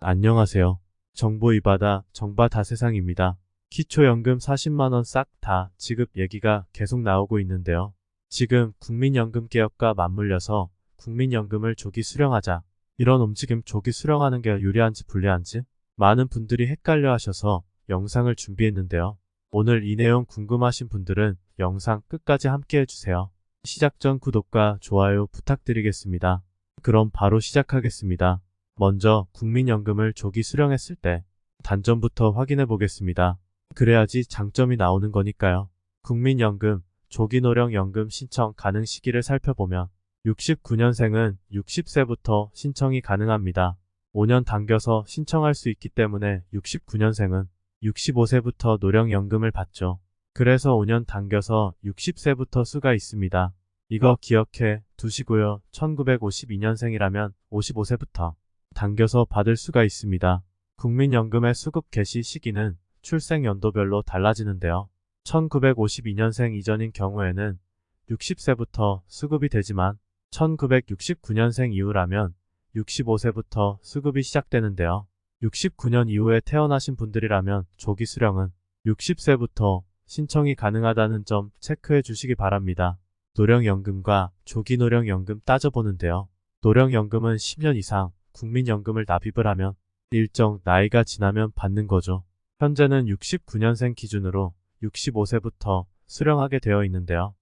안녕하세요. 정보 이바다 정바다 세상입니다. 기초연금 40만원 싹 다 지급 얘기가 계속 나오고 있는데요. 지금 국민연금 개혁과 맞물려서 국민연금을 조기 수령하자. 이런 움직임 조기 수령하는 게 유리한지 불리한지 많은 분들이 헷갈려 하셔서 영상을 준비했는데요. 오늘 이 내용 궁금하신 분들은 영상 끝까지 함께 해주세요. 시작 전 구독과 좋아요 부탁드리겠습니다. 그럼 바로 시작하겠습니다. 먼저 국민연금을 조기 수령했을 때 단점부터 확인해 보겠습니다. 그래야지 장점이 나오는 거니까요. 국민연금 조기노령연금 신청 가능 시기를 살펴보면 69년생은 60세부터 신청이 가능합니다. 5년 당겨서 신청할 수 있기 때문에 69년생은 65세부터 노령연금을 받죠. 그래서 5년 당겨서 60세부터 수가 있습니다. 이거 기억해 두시고요. 1952년생이라면 55세부터 당겨서 받을 수가 있습니다. 국민연금의 수급 개시 시기는 출생연도별로 달라지는데요. 1952년생 이전인 경우에는 60세부터 수급이 되지만 1969년생 이후라면 65세부터 수급이 시작되는데요. 69년 이후에 태어나신 분들이라면 조기 수령은 60세부터 신청이 가능하다는 점 체크해 주시기 바랍니다. 노령연금과 조기노령연금 따져보는데요. 노령연금은 10년 이상 국민연금을 납입을 하면 일정 나이가 지나면 받는 거죠. 현재는 69년생 기준으로 65세부터 수령하게 되어 있는데요.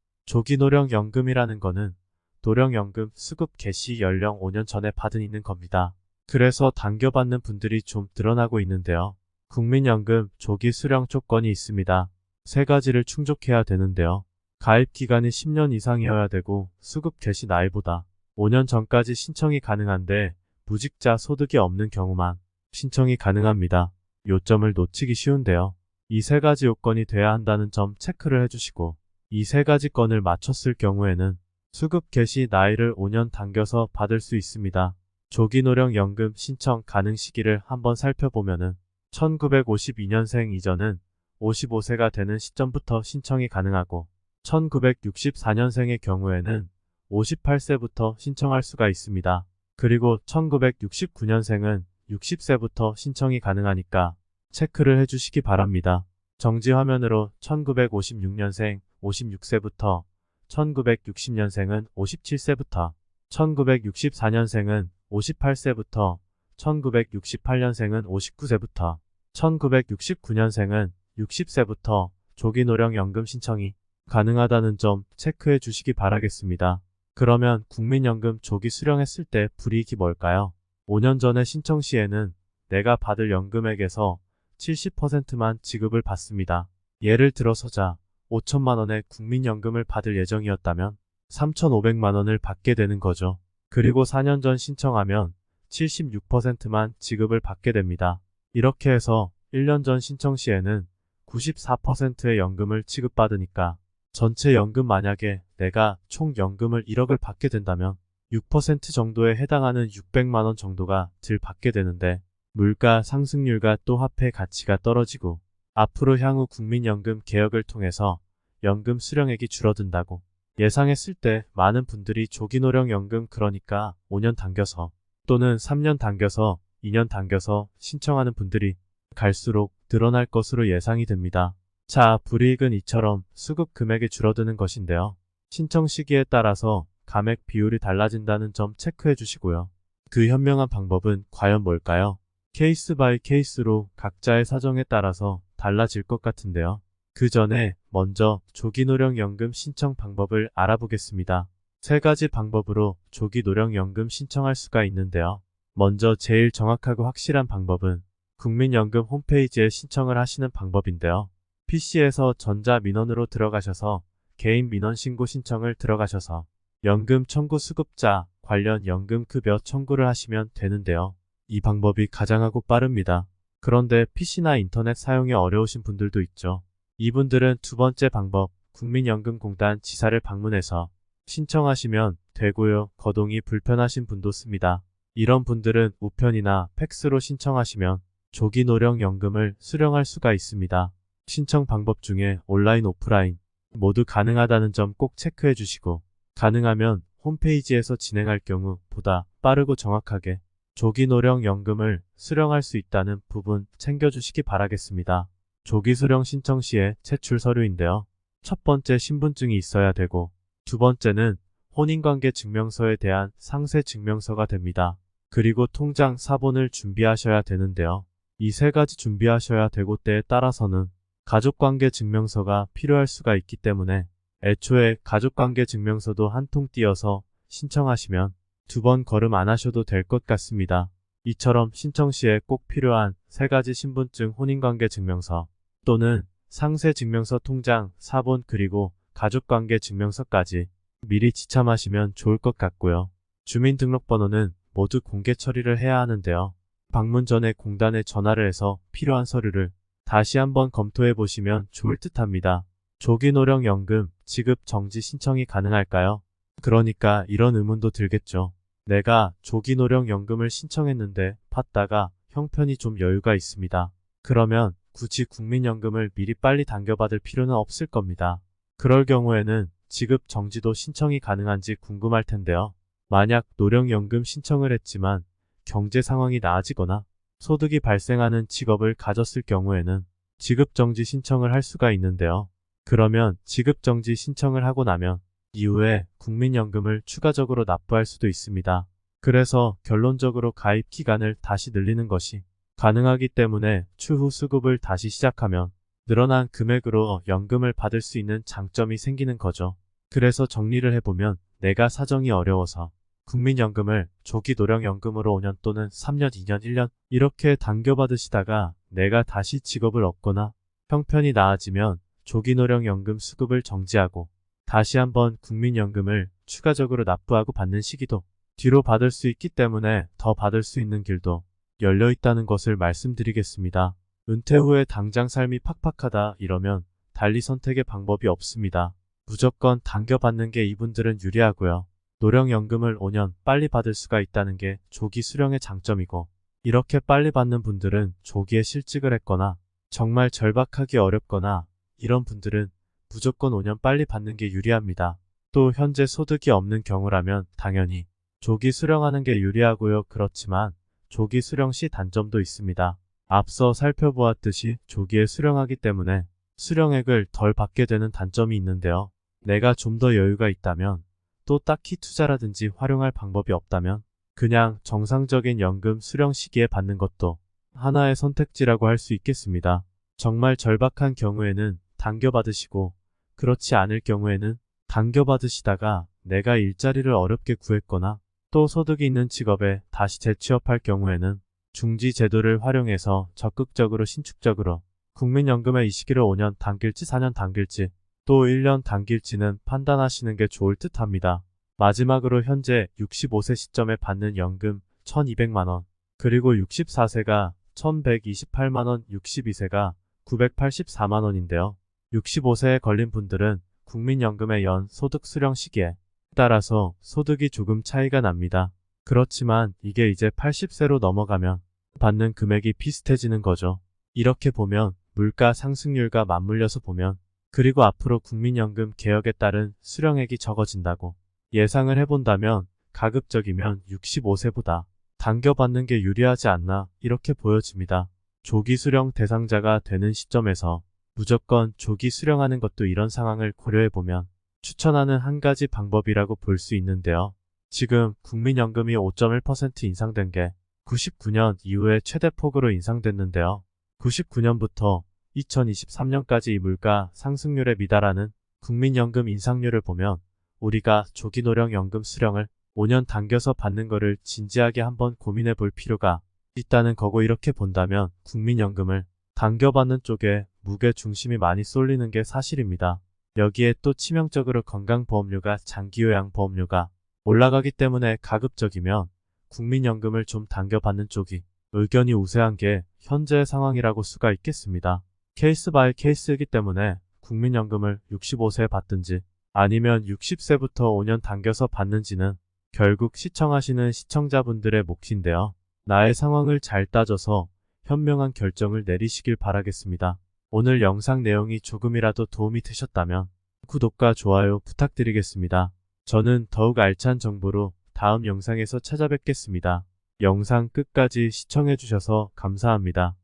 조기노령연금이라는 거는 노령연금 수급 개시 연령 5년 전에 받은 있는 겁니다. 그래서 당겨받는 분들이 좀 늘어나고 있는데요. 국민연금 조기 수령 조건이 있습니다. 세 가지를 충족해야 되는데요. 가입 기간이 10년 이상이어야 되고 수급 개시 나이보다 5년 전까지 신청이 가능한데 무직자 소득이 없는 경우만 신청이 가능합니다. 요점을 놓치기 쉬운데요. 이 세 가지 요건이 돼야 한다는 점 체크를 해주시고 이 세 가지 건을 맞췄을 경우에는 수급 개시 나이를 5년 당겨서 받을 수 있습니다. 조기노령연금 신청 가능 시기를 한번 살펴보면은 1952년생 이전은 55세가 되는 시점부터 신청이 가능하고 1964년생의 경우에는 58세부터 신청할 수가 있습니다. 그리고 1969년생은 60세부터 신청이 가능하니까 체크를 해주시기 바랍니다. 정지 화면으로 1956년생 56세부터 1960년생은 57세부터 1964년생은 58세부터 1968년생은 59세부터 1969년생은 60세부터 조기노령연금 신청이 가능하다는 점 체크해 주시기 바라겠습니다. 그러면 국민연금 조기 수령했을 때 불이익이 뭘까요? 5년 전에 신청 시에는 내가 받을 연금액에서 70%만 지급을 받습니다. 예를 들어서자 5천만원의 국민연금을 받을 예정이었다면 3,500만원을 받게 되는 거죠. 그리고 4년 전 신청하면 76%만 지급을 받게 됩니다. 이렇게 해서 1년 전 신청 시에는 94%의 연금을 지급받으니까 전체 연금 만약에 내가 총 연금을 1억을 받게 된다면 6% 정도에 해당하는 600만원 정도가 들 받게 되는데 물가 상승률과 또 화폐 가치가 떨어지고 앞으로 향후 국민연금 개혁을 통해서 연금 수령액이 줄어든다고 예상했을 때 많은 분들이 조기노령연금 그러니까 5년 당겨서 또는 3년 당겨서 2년 당겨서 신청하는 분들이 갈수록 늘어날 것으로 예상이 됩니다. 자, 불이익은 이처럼 수급 금액이 줄어드는 것인데요. 신청 시기에 따라서 감액 비율이 달라진다는 점 체크해 주시고요. 그 현명한 방법은 과연 뭘까요? 케이스 바이 케이스로 각자의 사정에 따라서 달라질 것 같은데요. 그 전에 먼저 조기노령연금 신청 방법을 알아보겠습니다. 세 가지 방법으로 조기노령연금 신청할 수가 있는데요. 먼저 제일 정확하고 확실한 방법은 국민연금 홈페이지에 신청을 하시는 방법인데요. PC에서 전자민원으로 들어가셔서 개인 민원 신고 신청을 들어가셔서 연금 청구 수급자 관련 연금급여 청구를 하시면 되는데요. 이 방법이 가장하고 빠릅니다. 그런데 PC나 인터넷 사용이 어려우신 분들도 있죠. 이분들은 두 번째 방법 국민연금공단 지사를 방문해서 신청하시면 되고요. 거동이 불편하신 분도 씁니다. 이런 분들은 우편이나 팩스로 신청하시면 조기노령연금을 수령할 수가 있습니다. 신청 방법 중에 온라인, 오프라인 모두 가능하다는 점 꼭 체크해 주시고 가능하면 홈페이지에서 진행할 경우 보다 빠르고 정확하게 조기노령연금을 수령할 수 있다는 부분 챙겨주시기 바라겠습니다. 조기수령 신청 시에 제출 서류인데요. 첫 번째 신분증이 있어야 되고 두 번째는 혼인관계 증명서에 대한 상세 증명서가 됩니다. 그리고 통장 사본을 준비하셔야 되는데요. 이 세 가지 준비하셔야 되고 때에 따라서는 가족관계 증명서가 필요할 수가 있기 때문에 애초에 가족관계 증명서도 한 통 띄어서 신청하시면 두 번 걸음 안 하셔도 될 것 같습니다. 이처럼 신청 시에 꼭 필요한 세 가지 신분증, 혼인관계 증명서 또는 상세 증명서, 통장, 사본 그리고 가족관계 증명서까지 미리 지참하시면 좋을 것 같고요. 주민등록번호는 모두 공개 처리를 해야 하는데요. 방문 전에 공단에 전화를 해서 필요한 서류를 다시 한번 검토해 보시면 좋을 듯 합니다. 조기노령연금 지급 정지 신청이 가능할까요? 그러니까 이런 의문도 들겠죠. 내가 조기노령연금을 신청했는데 받다가 형편이 좀 여유가 있습니다. 그러면 굳이 국민연금을 미리 빨리 당겨받을 필요는 없을 겁니다. 그럴 경우에는 지급 정지도 신청이 가능한지 궁금할 텐데요. 만약 노령연금 신청을 했지만 경제 상황이 나아지거나 소득이 발생하는 직업을 가졌을 경우에는 지급정지 신청을 할 수가 있는데요. 그러면 지급정지 신청을 하고 나면 이후에 국민연금을 추가적으로 납부할 수도 있습니다. 그래서 결론적으로 가입 기간을 다시 늘리는 것이 가능하기 때문에 추후 수급을 다시 시작하면 늘어난 금액으로 연금을 받을 수 있는 장점이 생기는 거죠. 그래서 정리를 해보면 내가 사정이 어려워서 국민연금을 조기노령연금으로 5년 또는 3년, 2년, 1년 이렇게 당겨받으시다가 내가 다시 직업을 얻거나 형편이 나아지면 조기노령연금 수급을 정지하고 다시 한번 국민연금을 추가적으로 납부하고 받는 시기도 뒤로 받을 수 있기 때문에 더 받을 수 있는 길도 열려 있다는 것을 말씀드리겠습니다. 은퇴 후에 당장 삶이 팍팍하다 이러면 달리 선택의 방법이 없습니다. 무조건 당겨받는 게 이분들은 유리하고요. 노령연금을 5년 빨리 받을 수가 있다는 게 조기 수령의 장점이고 이렇게 빨리 받는 분들은 조기에 실직을 했거나 정말 절박하기 어렵거나 이런 분들은 무조건 5년 빨리 받는 게 유리합니다. 또 현재 소득이 없는 경우라면 당연히 조기 수령하는 게 유리하고요. 그렇지만 조기 수령 시 단점도 있습니다. 앞서 살펴보았듯이 조기에 수령하기 때문에 수령액을 덜 받게 되는 단점이 있는데요. 내가 좀 더 여유가 있다면 또 딱히 투자라든지 활용할 방법이 없다면 그냥 정상적인 연금 수령 시기에 받는 것도 하나의 선택지라고 할 수 있겠습니다. 정말 절박한 경우에는 당겨받으시고 그렇지 않을 경우에는 당겨받으시다가 내가 일자리를 어렵게 구했거나 또 소득이 있는 직업에 다시 재취업할 경우에는 중지 제도를 활용해서 적극적으로 신축적으로 국민연금의 이 시기를 5년 당길지 4년 당길지 또 1년 당길지는 판단하시는 게 좋을 듯 합니다. 마지막으로 현재 65세 시점에 받는 연금 1200만원, 그리고 64세가 1128만원, 62세가 984만원인데요. 65세에 걸린 분들은 국민연금의 연 소득 수령 시기에 따라서 소득이 조금 차이가 납니다. 그렇지만 이게 이제 80세로 넘어가면 받는 금액이 비슷해지는 거죠. 이렇게 보면 물가 상승률과 맞물려서 보면 그리고 앞으로 국민연금 개혁에 따른 수령액이 적어진다고 예상을 해본다면 가급적이면 65세보다 당겨받는 게 유리하지 않나 이렇게 보여집니다. 조기 수령 대상자가 되는 시점에서 무조건 조기 수령하는 것도 이런 상황을 고려해보면 추천하는 한 가지 방법이라고 볼 수 있는데요. 지금 국민연금이 5.1% 인상된 게 99년 이후에 최대폭으로 인상됐는데요. 99년부터 2023년까지 이 물가 상승률에 미달하는 국민연금 인상률을 보면 우리가 조기노령연금 수령을 5년 당겨서 받는 거를 진지하게 한번 고민해 볼 필요가 있다는 거고, 이렇게 본다면 국민연금을 당겨받는 쪽에 무게 중심이 많이 쏠리는 게 사실입니다. 여기에 또 치명적으로 건강보험료가 장기요양보험료가 올라가기 때문에 가급적이면 국민연금을 좀 당겨받는 쪽이 의견이 우세한 게 현재의 상황이라고 수가 있겠습니다. 케이스 바이 케이스이기 때문에 국민연금을 65세에 받든지 아니면 60세부터 5년 당겨서 받는지는 결국 시청하시는 시청자분들의 몫인데요. 나의 상황을 잘 따져서 현명한 결정을 내리시길 바라겠습니다. 오늘 영상 내용이 조금이라도 도움이 되셨다면 구독과 좋아요 부탁드리겠습니다. 저는 더욱 알찬 정보로 다음 영상에서 찾아뵙겠습니다. 영상 끝까지 시청해주셔서 감사합니다.